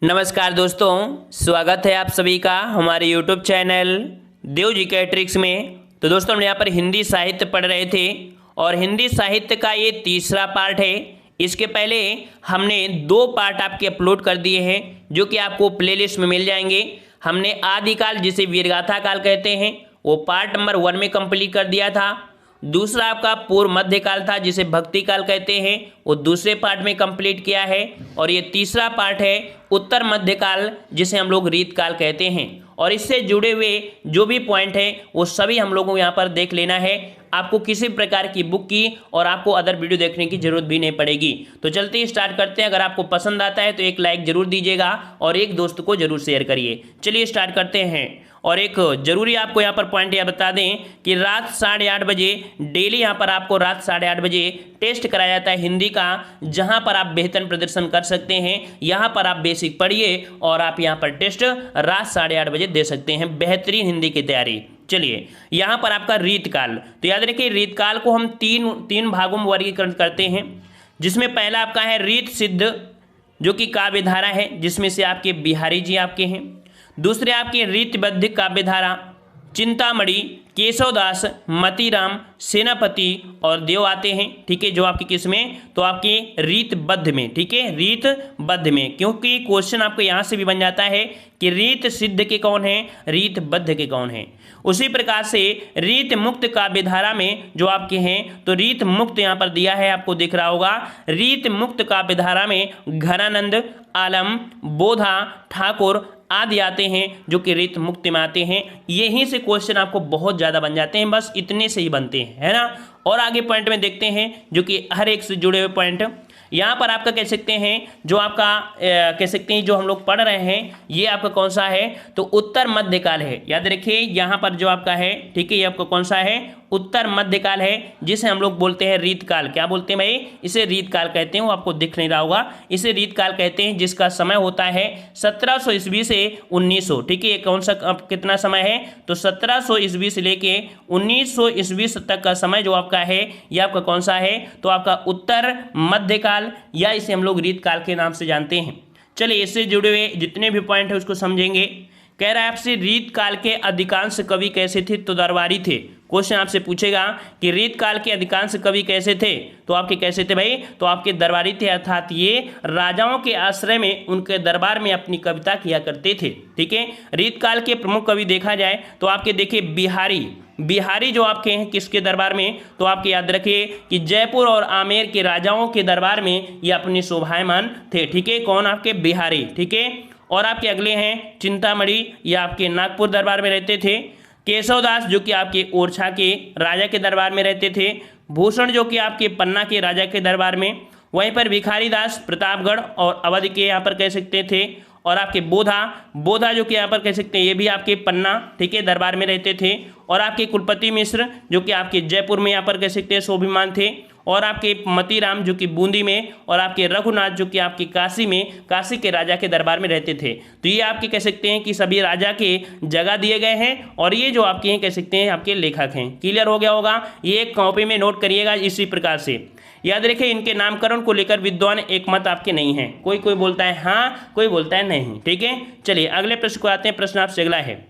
नमस्कार दोस्तों, स्वागत है आप सभी का हमारे YouTube चैनल देव जी के ट्रिक्स में। तो दोस्तों हम यहाँ पर हिंदी साहित्य पढ़ रहे थे और हिंदी साहित्य का ये तीसरा पार्ट है। इसके पहले हमने 2 पार्ट आपके अपलोड कर दिए हैं जो कि आपको प्लेलिस्ट में मिल जाएंगे। हमने आदिकाल जिसे वीरगाथा काल कहते हैं वो पार्ट नंबर 1 में कंप्लीट कर दिया था। दूसरा आपका पूर्व मध्यकाल था जिसे भक्ति काल कहते हैं, वो दूसरे पार्ट में कंप्लीट किया है। और ये तीसरा पार्ट है उत्तर मध्यकाल जिसे हम लोग रीत काल कहते हैं। और इससे जुड़े हुए जो भी पॉइंट है वो सभी हम लोगों को यहाँ पर देख लेना है। आपको किसी प्रकार की बुक की और आपको अदर वीडियो देखने की जरूरत भी नहीं पड़ेगी। तो चलते ही स्टार्ट करते हैं। अगर आपको पसंद आता है तो एक लाइक जरूर दीजिएगा और एक दोस्त को जरूर शेयर करिए। चलिए स्टार्ट करते हैं। और एक जरूरी आपको यहाँ पर पॉइंट यह बता दें कि रात 8:30 बजे डेली यहाँ पर आपको रात 8:30 बजे टेस्ट कराया जाता है हिंदी का, जहाँ पर आप बेहतर प्रदर्शन कर सकते हैं। यहाँ पर आप बेसिक पढ़िए और आप यहाँ पर टेस्ट रात 8:30 बजे दे सकते हैं बेहतरीन हिंदी की तैयारी। चलिए यहाँ पर आपका रीतकाल, तो याद रखिए रीतकाल को हम तीन भागों में वर्गीकरण करते हैं, जिसमें पहला आपका है रीत सिद्ध जो कि काव्यधारा है, जिसमें से आपके बिहारी जी आपके हैं। दूसरे आपके रीतबद्ध काव्यधारा चिंतामणि, केशवदास, मतीराम, सेनापति और देव आते हैं। ठीक है, जो आपकी किस में, तो आपके रीतबद्ध में। ठीक है, रीतबद्ध में, क्योंकि क्वेश्चन आपको यहाँ से भी बन जाता है कि रीत सिद्ध के कौन है, रीतबद्ध के कौन है। उसी प्रकार से रीत मुक्त काव्यधारा में जो आपके हैं, तो रीत मुक्त यहाँ पर दिया है, आपको दिख रहा होगा। रीत मुक्त काव्यधारा में घनानंद, आलम, बोधा, ठाकुर आदि आते हैं जो कि रीत मुक्ति में आते हैं। यहीं से क्वेश्चन आपको बहुत ज़्यादा बन जाते हैं, बस इतने से ही बनते हैं, है ना। और आगे पॉइंट में देखते हैं जो कि हर एक से जुड़े हुए पॉइंट यहाँ पर आपका कह सकते हैं, जो आपका कह सकते हैं जो हम लोग पढ़ रहे हैं ये आपका कौन सा है, तो उत्तर मध्यकाल है। याद रखिए यहाँ पर जो आपका है, ठीक है, ये आपका कौन सा है, उत्तर मध्यकाल है, जिसे हम लोग बोलते हैं रीतकाल। क्या बोलते हैं भाई, इसे रीतकाल कहते हैं। वो आपको दिख नहीं रहा होगा, इसे रीतकाल कहते हैं, जिसका समय होता है 1700 ईस्वी से 1900। ठीक है, ये कौन सा कितना समय है, तो 1700 ईस्वी से लेके 1900 ईस्वी तक का समय जो आपका है ये आपका कौन सा है, तो आपका उत्तर मध्यकाल, या इसे हम लोग रीतकाल के नाम से जानते हैं। चलिए इससे जुड़े हुए जितने भी पॉइंट है उसको समझेंगे। कह रहा है आपसे रीतकाल के अधिकांश कवि कैसे थे, तो दरबारी थे। क्वेश्चन आपसे पूछेगा कि रीतकाल के अधिकांश कवि कैसे थे, तो आपके कैसे थे भाई, तो आपके दरबारी थे, अर्थात ये राजाओं के आश्रय में उनके दरबार में अपनी कविता किया करते थे। ठीक है, रीतकाल के प्रमुख कवि देखा जाए तो आपके देखिए बिहारी जो आपके हैं किसके दरबार में, तो आपके याद रखिए कि जयपुर और आमेर के राजाओं के दरबार में ये अपने शोभायमान थे। ठीक है, कौन, आपके बिहारी। ठीक है, और आपके अगले हैं चिंतामणि, ये आपके नागपुर दरबार में रहते थे। केशवदास जो कि आपके ओरछा के राजा के दरबार में रहते थे। भूषण जो कि आपके पन्ना के राजा के दरबार में। वहीं पर भिखारी दास प्रतापगढ़ और अवध के यहाँ पर कह सकते थे। और आपके बोधा जो कि यहाँ पर कह सकते हैं ये भी आपके पन्ना, ठीक है, दरबार में रहते थे। और आपके कुलपति मिश्र जो कि आपके जयपुर में यहाँ पर कह सकते हैं स्वाभिमान थे। और आपके मतीराम जो कि बूंदी में। और आपके रघुनाथ जो कि आपके काशी में, काशी के राजा के दरबार में रहते थे। तो ये आपके कह सकते हैं कि सभी राजा के जगह दिए गए हैं और ये जो आपके हैं कह सकते हैं आपके लेखक हैं। क्लियर हो गया होगा, ये एक कॉपी में नोट करिएगा इसी प्रकार से। याद रखिए इनके नामकरण को लेकर विद्वान एक मत आपके नहीं है, कोई कोई बोलता है हाँ, कोई बोलता है नहीं। ठीक है, चलिए अगले प्रश्न को आते हैं। प्रश्न आपसे अगला है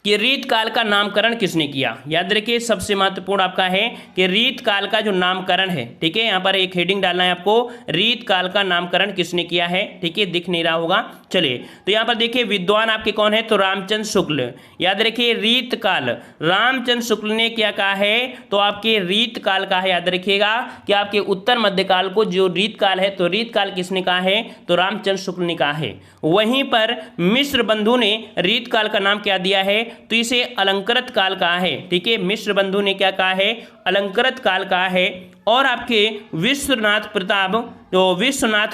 कि रीतकाल का नामकरण किसने किया। याद रखिए सबसे महत्वपूर्ण आपका है कि रीतकाल का जो नामकरण है, ठीक है, यहाँ पर एक हेडिंग डालना है आपको, रीतकाल का नामकरण किसने किया है। ठीक है, दिख नहीं रहा होगा, चलिए तो यहाँ पर देखिए विद्वान आपके कौन है, तो रामचंद्र शुक्ल। याद रखिए रीतकाल रामचंद्र शुक्ल ने क्या कहा है, तो आपके रीतकाल का है। याद रखिएगा कि आपके उत्तर मध्यकाल को जो रीतकाल है, तो रीतकाल किसने कहा है, तो रामचंद्र शुक्ल ने कहा है। वहीं पर मिश्र बंधु ने रीतकाल का नाम क्या दिया है, तो इसे अलंकृत काल कहा है। ठीक है, मिश्र बंधु ने क्या कहा है, अलंकृत काल कहा है। और आपके विश्वनाथ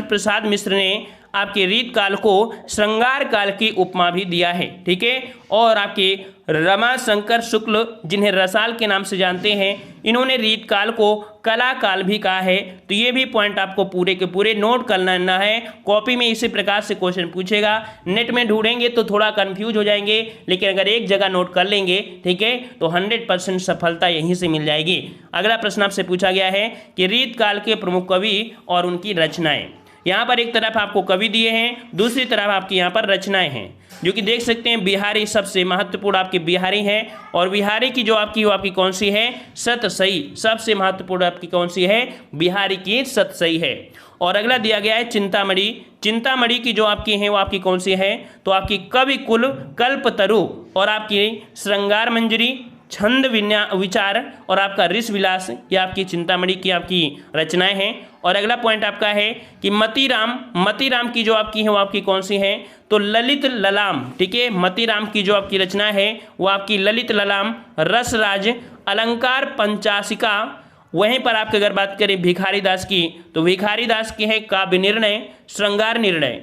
प्रसाद मिश्र ने आपके रीतकाल को श्रृंगार काल की उपमा भी दिया है। ठीक है, और आपके रमाशंकर शुक्ल, जिन्हें रसाल के नाम से जानते हैं, इन्होंने रीतकाल को कला काल भी कहा है। तो ये भी पॉइंट आपको पूरे के पूरे नोट करना है। कॉपी में इसी प्रकार से क्वेश्चन पूछेगा, नेट में ढूंढेंगे तो थोड़ा कंफ्यूज हो जाएंगे, लेकिन अगर एक जगह नोट कर लेंगे, ठीक है, तो 100% सफलता यहीं से मिल जाएगी। अगला प्रश्न आपसे पूछा गया है कि रीतकाल के प्रमुख कवि और उनकी रचनाएं। यहाँ पर एक तरफ आपको कवि दिए हैं, दूसरी तरफ आपकी यहाँ पर रचनाएं हैं, जो कि देख सकते हैं बिहारी सबसे महत्वपूर्ण आपके बिहारी हैं, और बिहारी की जो आपकी वो आपकी कौन सी है, सतसई। सबसे महत्वपूर्ण आपकी कौन सी है, बिहारी की सतसई है। और अगला दिया गया है चिंतामणि। चिंतामणि की जो आपकी है वो आपकी कौन सी है, तो आपकी कवि कुल कल्पतरु और आपकी श्रृंगार मंजरी, छंद विचार और आपका ऋष विलास, ये आपकी चिंतामणि की आपकी रचनाएं हैं। और अगला पॉइंट आपका है कि मतीराम की जो आपकी है वो आपकी कौन सी है, तो ललित ललाम, ठीक है। मतीराम की जो आपकी रचना है वो आपकी ललित ललाम, रसराज, अलंकार पंचाशिका। वहीं पर आपकी अगर बात करें भिखारी दास की, तो भिखारी दास की है काव्य निर्णय, श्रृंगार निर्णय।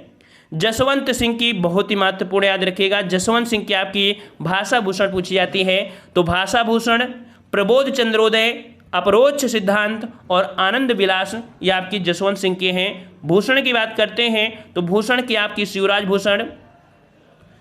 जसवंत सिंह की बहुत ही महत्वपूर्ण, याद रखिएगा, जसवंत सिंह की आपकी भाषा भूषण पूछी जाती है, तो भाषा भूषण, प्रबोध चंद्रोदय, अपरोक्ष सिद्धांत और आनंद विलास, ये आपकी जसवंत सिंह के हैं। भूषण की बात करते हैं तो भूषण की आपकी शिवराज भूषण,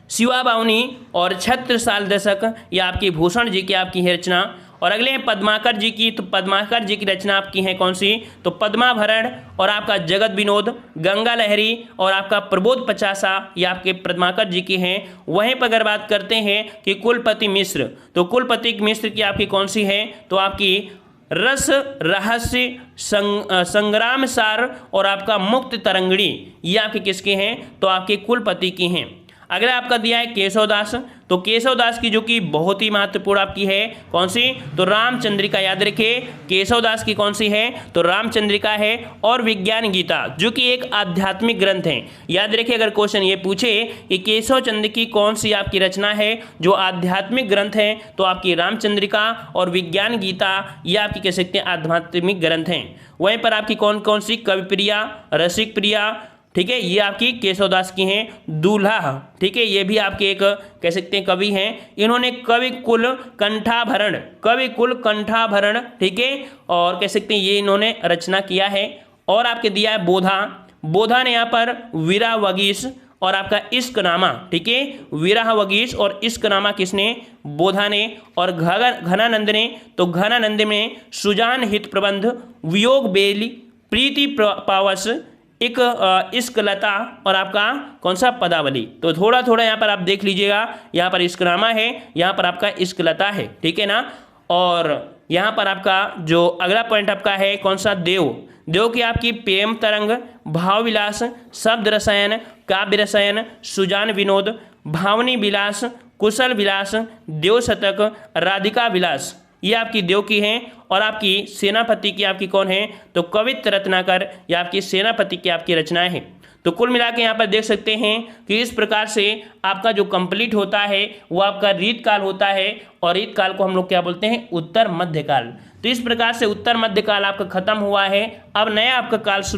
शिवा बावनी और छत्रसाल दशक, ये आपकी भूषण जी की आपकी है रचना। और अगले हैं पद्माकर जी की, तो पद्माकर जी की रचना आपकी है कौन सी, तो पद्माभरण और आपका जगत विनोद, गंगा लहरी और आपका प्रबोध पचासा, ये आपके पद्माकर जी की हैं। वहीं पर अगर बात करते हैं कि कुलपति मिश्र, तो कुलपति मिश्र की आपकी कौन सी है, तो आपकी रस रहस्य, संग्राम सार और आपका मुक्त तरंगड़ी, ये आपके किसके हैं, तो आपके कुलपति की हैं। अगला आपका दिया है केशवदास, तो केशवदास की जो कि बहुत ही महत्वपूर्ण आपकी है कौन सी, तो रामचंद्रिका। याद रखिए केशवदास की कौन सी है, तो रामचंद्रिका है। और विज्ञान गीता, जो कि एक आध्यात्मिक ग्रंथ है। याद रखिए अगर क्वेश्चन ये पूछे कि केशव चंद्र की कौन सी आपकी रचना है जो आध्यात्मिक ग्रंथ है, तो आपकी रामचंद्रिका और विज्ञान गीता, ये आपकी कह सकते हैं आध्यात्मिक ग्रंथ हैं। वहीं पर आपकी कौन कौन सी, कविप्रिया, रसिक प्रिया, ठीक है, ये आपकी केशवदास की हैं। दूल्हा, ठीक है, ये भी आपके एक कह सकते हैं कवि हैं। इन्होंने कवि कुल कंठाभरण, ठीक है, और कह सकते हैं ये इन्होंने रचना किया है। और आपके दिया है बोधा ने यहाँ पर वीरावगीश और आपका इश्कनामा, ठीक है, वीरावगीश और इश्कनामा किसने, बोधा ने। और घनानंद ने, तो घनानंद में सुजान हित प्रबंध, वियोग बेली, प्रीति पावस, एक इश्कलता और आपका कौन सा, पदावली। तो थोड़ा थोड़ा यहाँ पर आप देख लीजिएगा, यहाँ पर इश्कनामा है, यहाँ पर आपका इश्कलता है, ठीक है ना। और यहाँ पर आपका जो अगला पॉइंट आपका है कौन सा, देव की आपकी प्रेम तरंग, भाव विलास, शब्द रसायन, काव्य रसायन, सुजान विनोद, भावनी विलास, कुशल विलास, देव शतक, राधिका विलास, ये आपकी देव की हैं। और आपकी सेनापति की आपकी कौन है, तो कवित्त रत्नाकर, या आपकी सेनापति की आपकी रचनाएं हैं। तो कुल मिला के यहाँ पर देख सकते हैं कि इस प्रकार से आपका जो कंप्लीट होता है वो आपका रीतकाल होता है, और रीतकाल को हम लोग क्या बोलते हैं, उत्तर मध्यकाल। तो इस प्रकार से उत्तर मध्यकाल आपका खत्म हुआ है। अब नया आपका काल शुरू